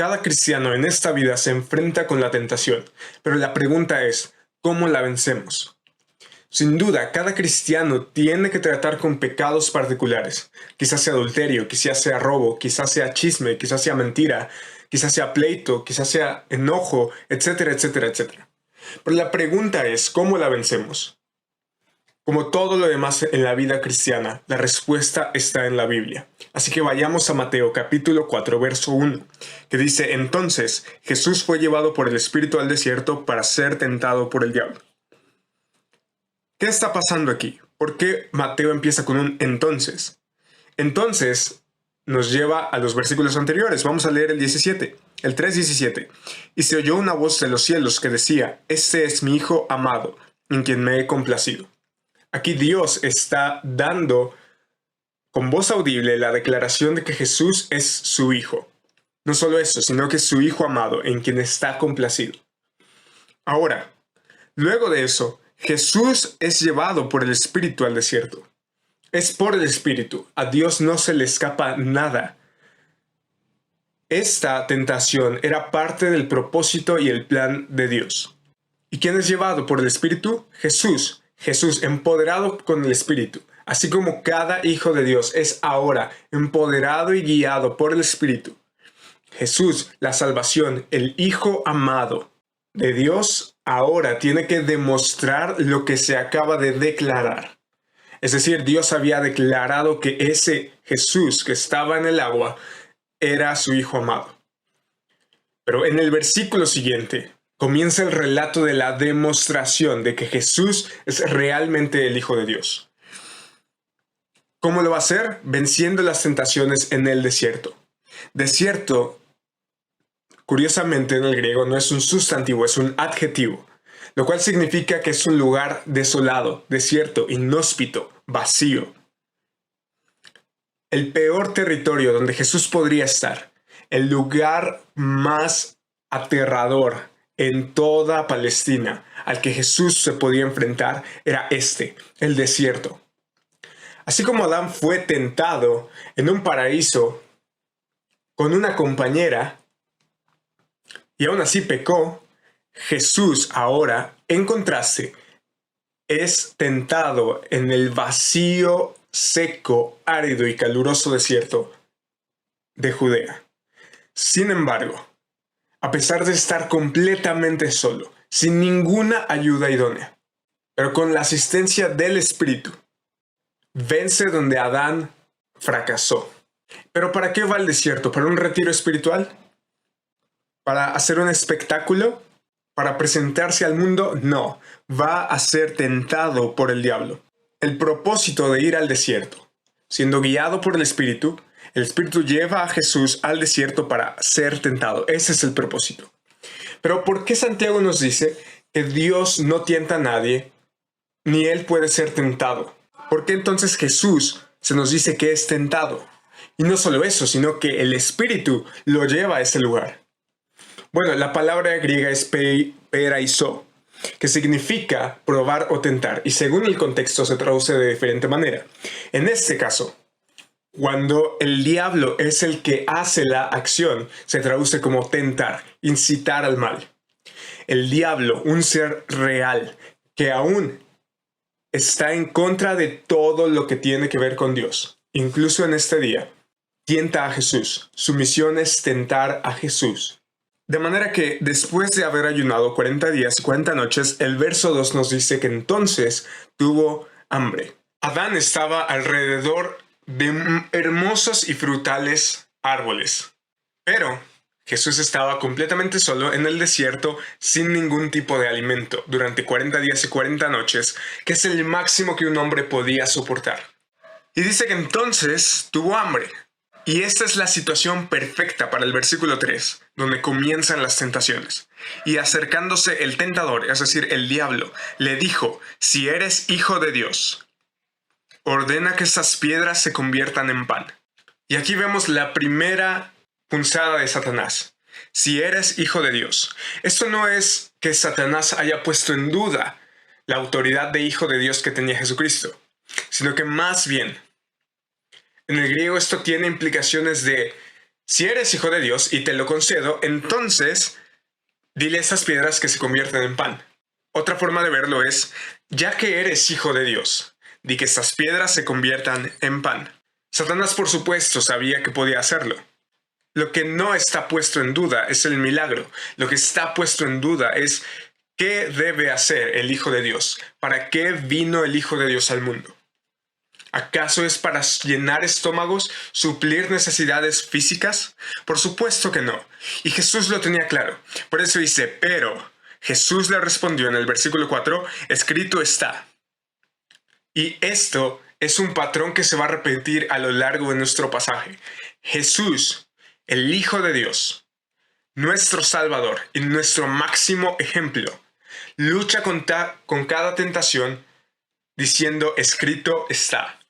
Cada cristiano en esta vida se enfrenta con la tentación, pero la pregunta es, ¿cómo la vencemos? Sin duda, cada cristiano tiene que tratar con pecados particulares. Quizás sea adulterio, quizás sea robo, quizás sea chisme, quizás sea mentira, quizás sea pleito, quizás sea enojo, etcétera, etcétera, etcétera. Pero la pregunta es, ¿cómo la vencemos? Como todo lo demás en la vida cristiana, la respuesta está en la Biblia. Así que vayamos a Mateo capítulo 4, verso 1, que dice, entonces Jesús fue llevado por el Espíritu al desierto para ser tentado por el diablo. ¿Qué está pasando aquí? ¿Por qué Mateo empieza con un entonces? Entonces nos lleva a los versículos anteriores. Vamos a leer el 17, el 3:17. Y se oyó una voz de los cielos que decía, este es mi Hijo amado, en quien me he complacido. Aquí Dios está dando con voz audible la declaración de que Jesús es su Hijo. No solo eso, sino que es su Hijo amado, en quien está complacido. Ahora, luego de eso, Jesús es llevado por el Espíritu al desierto. Es por el Espíritu. A Dios no se le escapa nada. Esta tentación era parte del propósito y el plan de Dios. ¿Y quién es llevado por el Espíritu? Jesús. Jesús, empoderado con el Espíritu. Así como cada hijo de Dios es ahora empoderado y guiado por el Espíritu. Jesús, la salvación, el Hijo amado de Dios, ahora tiene que demostrar lo que se acaba de declarar. Es decir, Dios había declarado que ese Jesús que estaba en el agua era su Hijo amado. Pero en el versículo siguiente comienza el relato de la demostración de que Jesús es realmente el Hijo de Dios. ¿Cómo lo va a hacer? Venciendo las tentaciones en el desierto. Desierto, curiosamente en el griego, no es un sustantivo, es un adjetivo, lo cual significa que es un lugar desolado, desierto, inhóspito, vacío. El peor territorio donde Jesús podría estar, el lugar más aterrador en toda Palestina al que Jesús se podía enfrentar, era el desierto. Así como Adán fue tentado en un paraíso con una compañera y aún así pecó, Jesús ahora, en contraste, es tentado en el vacío, seco, árido y caluroso desierto de Judea. Sin embargo, a pesar de estar completamente solo, sin ninguna ayuda idónea, pero con la asistencia del Espíritu, vence donde Adán fracasó. ¿Pero para qué va el desierto? ¿Para un retiro espiritual? ¿Para hacer un espectáculo? ¿Para presentarse al mundo? No, va a ser tentado por el diablo. El propósito de ir al desierto, siendo guiado por el Espíritu lleva a Jesús al desierto para ser tentado. Ese es el propósito. Pero ¿por qué Santiago nos dice que Dios no tienta a nadie, ni Él puede ser tentado? ¿Por qué entonces Jesús se nos dice que es tentado? Y no solo eso, sino que el Espíritu lo lleva a ese lugar. Bueno, la palabra griega es peraizo, que significa probar o tentar, y según el contexto se traduce de diferente manera. En este caso, cuando el diablo es el que hace la acción, se traduce como tentar, incitar al mal. El diablo, un ser real, que aún está en contra de todo lo que tiene que ver con Dios, incluso en este día, tienta a Jesús. Su misión es tentar a Jesús. De manera que después de haber ayunado 40 días y 40 noches, el verso 2 nos dice que entonces tuvo hambre. Adán estaba alrededor de hermosos y frutales árboles, pero Jesús estaba completamente solo en el desierto sin ningún tipo de alimento durante 40 días y 40 noches, que es el máximo que un hombre podía soportar. Y dice que entonces tuvo hambre. Y esta es la situación perfecta para el versículo 3, donde comienzan las tentaciones. Y acercándose el tentador, es decir, el diablo, le dijo, si eres hijo de Dios, ordena que estas piedras se conviertan en pan. Y aquí vemos la primera punzada de Satanás. Si eres hijo de Dios. Esto no es que Satanás haya puesto en duda la autoridad de hijo de Dios que tenía Jesucristo, sino que más bien, en el griego esto tiene implicaciones de Si eres hijo de Dios y te lo concedo, entonces dile a esas piedras que se convierten en pan. Otra forma de verlo es, ya que eres hijo de Dios, di que estas piedras se conviertan en pan. Satanás, por supuesto, sabía que podía hacerlo. Lo que no está puesto en duda es el milagro. Lo que está puesto en duda es qué debe hacer el Hijo de Dios. ¿Para qué vino el Hijo de Dios al mundo? ¿Acaso es para llenar estómagos, suplir necesidades físicas? Por supuesto que no. Y Jesús lo tenía claro. Por eso dice, pero Jesús le respondió en el versículo 4, escrito está. Y esto es un patrón que se va a repetir a lo largo de nuestro pasaje. Jesús, el Hijo de Dios, nuestro Salvador y nuestro máximo ejemplo, lucha con cada tentación diciendo escrito está.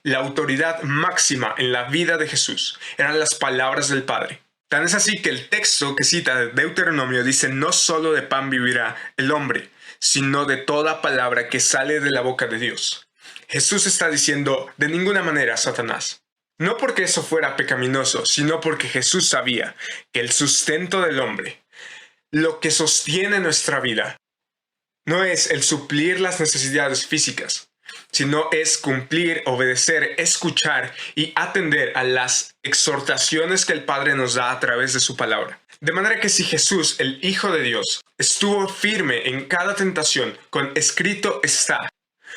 La autoridad máxima en la vida de Jesús eran las palabras del Padre. Tan es así que el texto que cita de Deuteronomio dice no solo de pan vivirá el hombre, sino de toda palabra que sale de la boca de Dios. Jesús está diciendo de ninguna manera, Satanás. No porque eso fuera pecaminoso, sino porque Jesús sabía que el sustento del hombre, lo que sostiene nuestra vida, no es el suplir las necesidades físicas, sino es cumplir, obedecer, escuchar y atender a las exhortaciones que el Padre nos da a través de su palabra. De manera que si Jesús, el Hijo de Dios, estuvo firme en cada tentación con escrito está,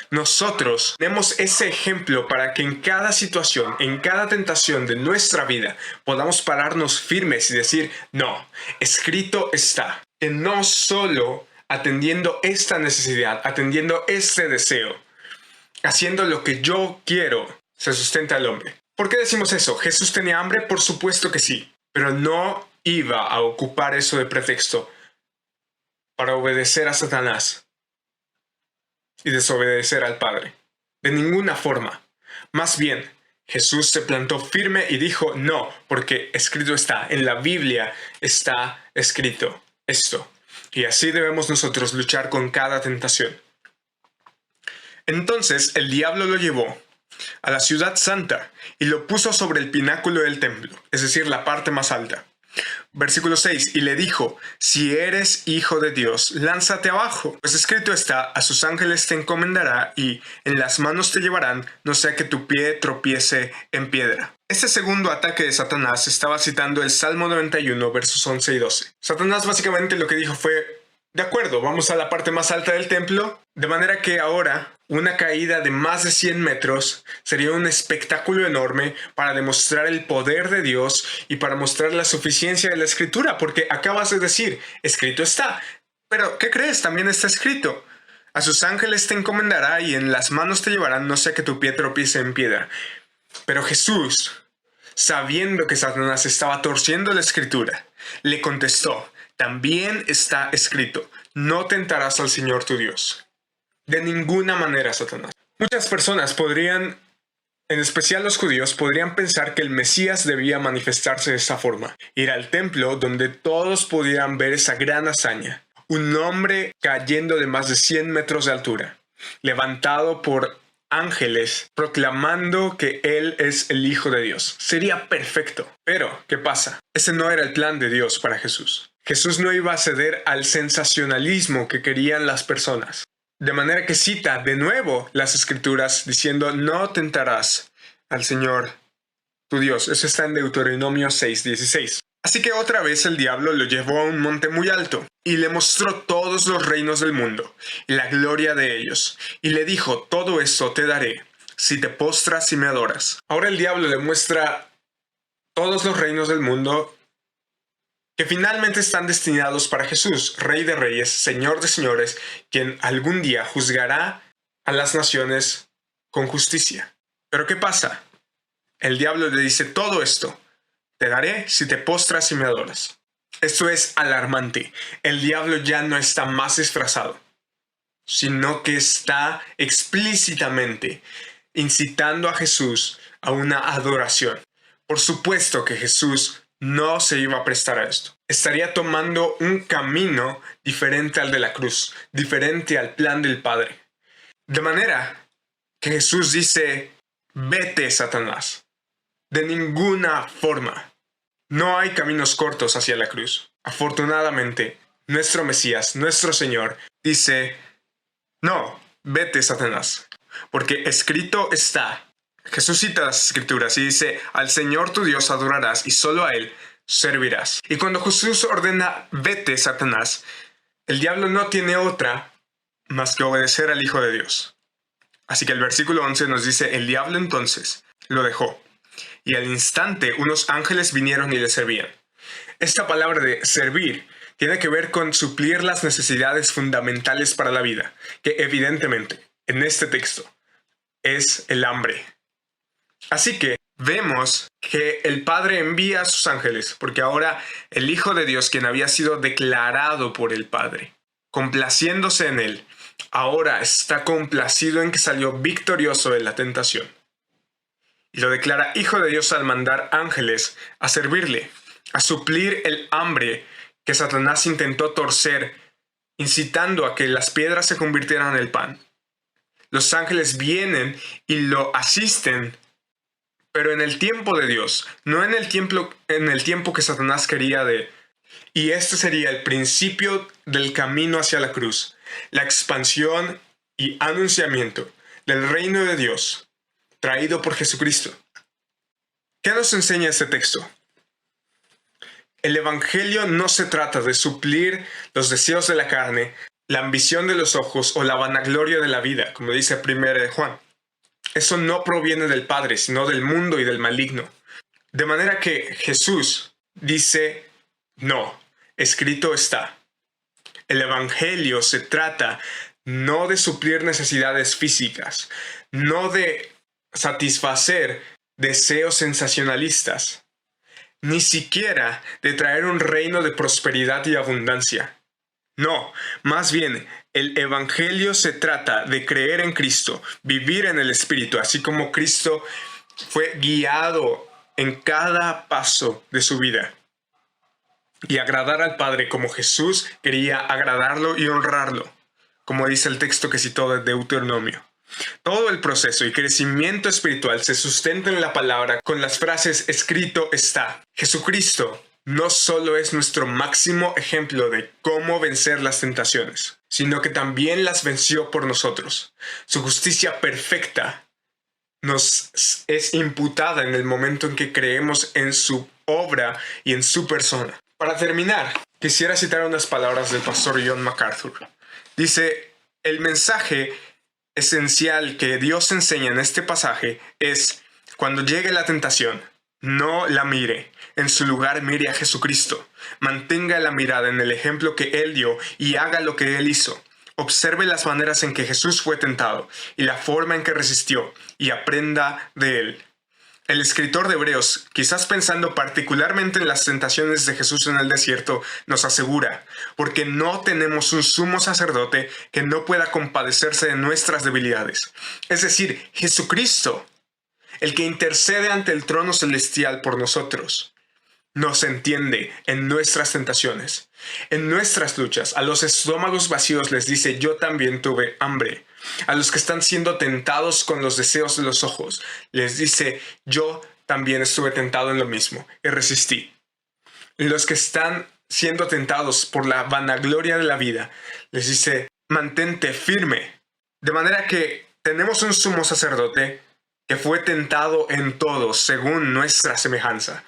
nosotros tenemos ese ejemplo para que en cada situación, en cada tentación de nuestra vida, podamos pararnos firmes y decir, no, escrito está. Que no solo atendiendo esta necesidad, atendiendo este deseo, haciendo lo que yo quiero, se sustenta el hombre. ¿Por qué decimos eso? ¿Jesús tenía hambre? Por supuesto que sí, pero no iba a ocupar eso de pretexto para obedecer a Satanás y desobedecer al Padre. De ninguna forma. Más bien, Jesús se plantó firme y dijo, no, porque escrito está, en la Biblia está escrito esto. Y así debemos nosotros luchar con cada tentación. Entonces el diablo lo llevó a la ciudad santa y lo puso sobre el pináculo del templo, es decir, la parte más alta. Versículo 6, y le dijo, si eres hijo de Dios, lánzate abajo, pues escrito está, a sus ángeles te encomendará y en las manos te llevarán, no sea que tu pie tropiece en piedra. Este segundo ataque de Satanás estaba citando el Salmo 91, versos 11 y 12. Satanás básicamente lo que dijo fue, de acuerdo, vamos a la parte más alta del templo, de manera que ahora una caída de más de 100 metros sería un espectáculo enorme para demostrar el poder de Dios y para mostrar la suficiencia de la Escritura, porque acabas de decir, escrito está. Pero, ¿qué crees? También está escrito. A sus ángeles te encomendará y en las manos te llevarán, no sea que tu pie tropiece en piedra. Pero Jesús, sabiendo que Satanás estaba torciendo la Escritura, le contestó, también está escrito, no tentarás al Señor tu Dios. De ninguna manera, Satanás. Muchas personas podrían, en especial los judíos, podrían pensar que el Mesías debía manifestarse de esa forma. Ir al templo donde todos pudieran ver esa gran hazaña. Un hombre cayendo de más de 100 metros de altura, levantado por ángeles, proclamando que Él es el Hijo de Dios. Sería perfecto. Pero, ¿qué pasa? Ese no era el plan de Dios para Jesús. Jesús no iba a ceder al sensacionalismo que querían las personas. De manera que cita de nuevo las Escrituras diciendo, no tentarás al Señor tu Dios. Eso está en Deuteronomio 6:16. Así que otra vez el diablo lo llevó a un monte muy alto y le mostró todos los reinos del mundo y la gloria de ellos. Y le dijo, todo esto te daré si te postras y me adoras. Ahora el diablo le muestra todos los reinos del mundo que finalmente están destinados para Jesús, Rey de Reyes, Señor de Señores, quien algún día juzgará a las naciones con justicia. Pero ¿qué pasa? El diablo le dice, todo esto te daré si te postras y me adoras. Esto es alarmante. El diablo ya no está más disfrazado, sino que está explícitamente incitando a Jesús a una adoración. Por supuesto que Jesús no se iba a prestar a esto. Estaría tomando un camino diferente al de la cruz, diferente al plan del Padre. De manera que Jesús dice, vete, Satanás. De ninguna forma No hay caminos cortos hacia la cruz. Afortunadamente, nuestro Mesías, nuestro Señor, dice, no, vete, Satanás, porque escrito está. Jesús cita las Escrituras y dice, al Señor tu Dios adorarás y solo a Él servirás. Y cuando Jesús ordena, vete, Satanás, el diablo no tiene otra más que obedecer al Hijo de Dios. Así que el versículo 11 nos dice, el diablo entonces lo dejó, y al instante unos ángeles vinieron y le servían. Esta palabra de servir tiene que ver con suplir las necesidades fundamentales para la vida, que evidentemente, en este texto, es el hambre. Así que vemos que el Padre envía a sus ángeles, porque ahora el Hijo de Dios, quien había sido declarado por el Padre, complaciéndose en él, ahora está complacido en que salió victorioso de la tentación. Y lo declara Hijo de Dios al mandar ángeles a servirle, a suplir el hambre que Satanás intentó torcer, incitando a que las piedras se convirtieran en el pan. Los ángeles vienen y lo asisten, pero en el tiempo de Dios, no en el tiempo que Satanás quería de. Y este sería el principio del camino hacia la cruz, la expansión y anunciamiento del reino de Dios, traído por Jesucristo. ¿Qué nos enseña este texto? El Evangelio no se trata de suplir los deseos de la carne, la ambición de los ojos o la vanagloria de la vida, como dice 1 de Juan. Eso no proviene del Padre, sino del mundo y del maligno. De manera que Jesús dice, no, escrito está. El Evangelio se trata no de suplir necesidades físicas, no de satisfacer deseos sensacionalistas, ni siquiera de traer un reino de prosperidad y abundancia. No, más bien, el Evangelio se trata de creer en Cristo, vivir en el Espíritu, así como Cristo fue guiado en cada paso de su vida. Y agradar al Padre como Jesús quería agradarlo y honrarlo, como dice el texto que citó de Deuteronomio. Todo el proceso y crecimiento espiritual se sustenta en la palabra con las frases escrito está. Jesucristo no solo es nuestro máximo ejemplo de cómo vencer las tentaciones, sino que también las venció por nosotros. Su justicia perfecta nos es imputada en el momento en que creemos en su obra y en su persona. Para terminar, quisiera citar unas palabras del pastor John MacArthur. Dice, el mensaje esencial que Dios enseña en este pasaje es, cuando llegue la tentación, no la mire. En su lugar mire a Jesucristo. Mantenga la mirada en el ejemplo que Él dio y haga lo que Él hizo. Observe las maneras en que Jesús fue tentado y la forma en que resistió y aprenda de Él. El escritor de Hebreos, quizás pensando particularmente en las tentaciones de Jesús en el desierto, nos asegura, porque no tenemos un sumo sacerdote que no pueda compadecerse de nuestras debilidades. Es decir, Jesucristo, el que intercede ante el trono celestial por nosotros, nos entiende en nuestras tentaciones, en nuestras luchas. A los estómagos vacíos les dice, yo también tuve hambre. A los que están siendo tentados con los deseos de los ojos, les dice, yo también estuve tentado en lo mismo y resistí. Y los que están siendo tentados por la vanagloria de la vida, les dice, mantente firme. De manera que tenemos un sumo sacerdote que fue tentado en todo según nuestra semejanza,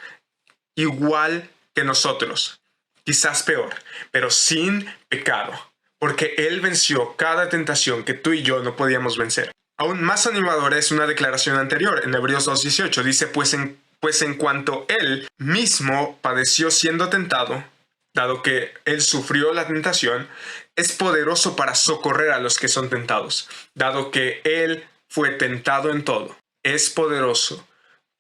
igual que nosotros, quizás peor, pero sin pecado. Porque Él venció cada tentación que tú y yo no podíamos vencer. Aún más animadora es una declaración anterior, en Hebreos 2:18. Dice, pues en cuanto Él mismo padeció siendo tentado, dado que Él sufrió la tentación, es poderoso para socorrer a los que son tentados. Dado que Él fue tentado en todo, es poderoso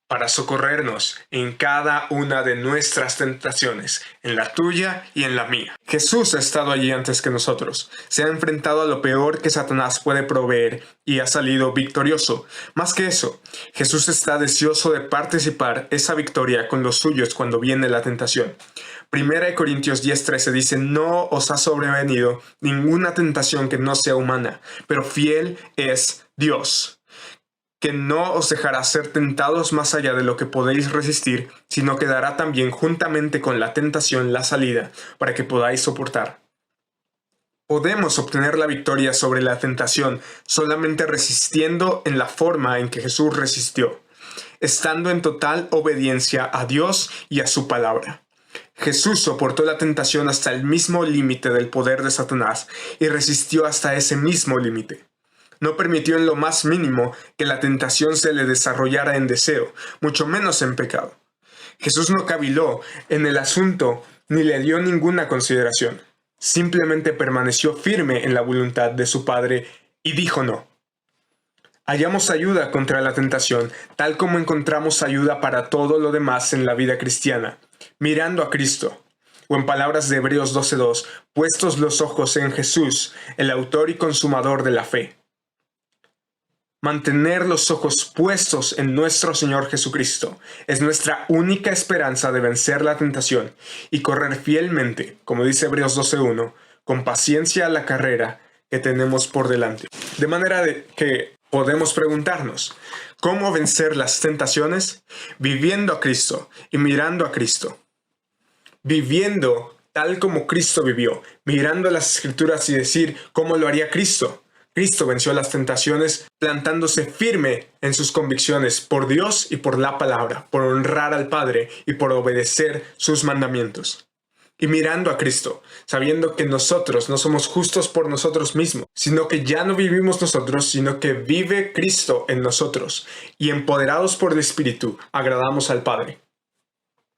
para socorrernos en cada una de nuestras tentaciones, en la tuya y en la mía. Jesús ha estado allí antes que nosotros, se ha enfrentado a lo peor que Satanás puede proveer y ha salido victorioso. Más que eso, Jesús está deseoso de participar esa victoria con los suyos cuando viene la tentación. 1 Corintios 10:13 dice, no os ha sobrevenido ninguna tentación que no sea humana, pero fiel es Dios, que no os dejará ser tentados más allá de lo que podéis resistir, sino que dará también juntamente con la tentación la salida, para que podáis soportar. Podemos obtener la victoria sobre la tentación solamente resistiendo en la forma en que Jesús resistió, estando en total obediencia a Dios y a su palabra. Jesús soportó la tentación hasta el mismo límite del poder de Satanás y resistió hasta ese mismo límite. No permitió en lo más mínimo que la tentación se le desarrollara en deseo, mucho menos en pecado. Jesús no caviló en el asunto ni le dio ninguna consideración. Simplemente permaneció firme en la voluntad de su Padre y dijo no. Hallamos ayuda contra la tentación, tal como encontramos ayuda para todo lo demás en la vida cristiana, mirando a Cristo. O en palabras de Hebreos 12:2, puestos los ojos en Jesús, el autor y consumador de la fe. Mantener los ojos puestos en nuestro Señor Jesucristo es nuestra única esperanza de vencer la tentación y correr fielmente, como dice Hebreos 12:1, con paciencia a la carrera que tenemos por delante. De manera que podemos preguntarnos, ¿cómo vencer las tentaciones? Viviendo a Cristo y mirando a Cristo. Viviendo tal como Cristo vivió, mirando las Escrituras y decir cómo lo haría Cristo. Cristo venció las tentaciones plantándose firme en sus convicciones por Dios y por la palabra, por honrar al Padre y por obedecer sus mandamientos. Y mirando a Cristo, sabiendo que nosotros no somos justos por nosotros mismos, sino que ya no vivimos nosotros, sino que vive Cristo en nosotros, y empoderados por el Espíritu, agradamos al Padre.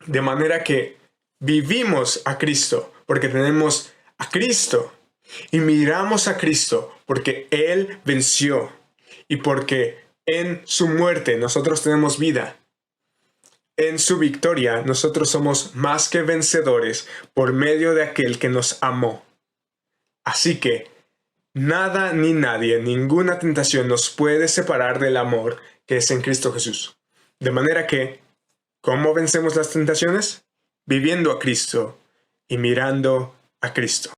De manera que vivimos a Cristo, porque tenemos a Cristo. Y miramos a Cristo porque Él venció y porque en su muerte nosotros tenemos vida. En su victoria nosotros somos más que vencedores por medio de aquel que nos amó. Así que nada ni nadie, ninguna tentación nos puede separar del amor que es en Cristo Jesús. De manera que, ¿cómo vencemos las tentaciones? Viviendo a Cristo y mirando a Cristo.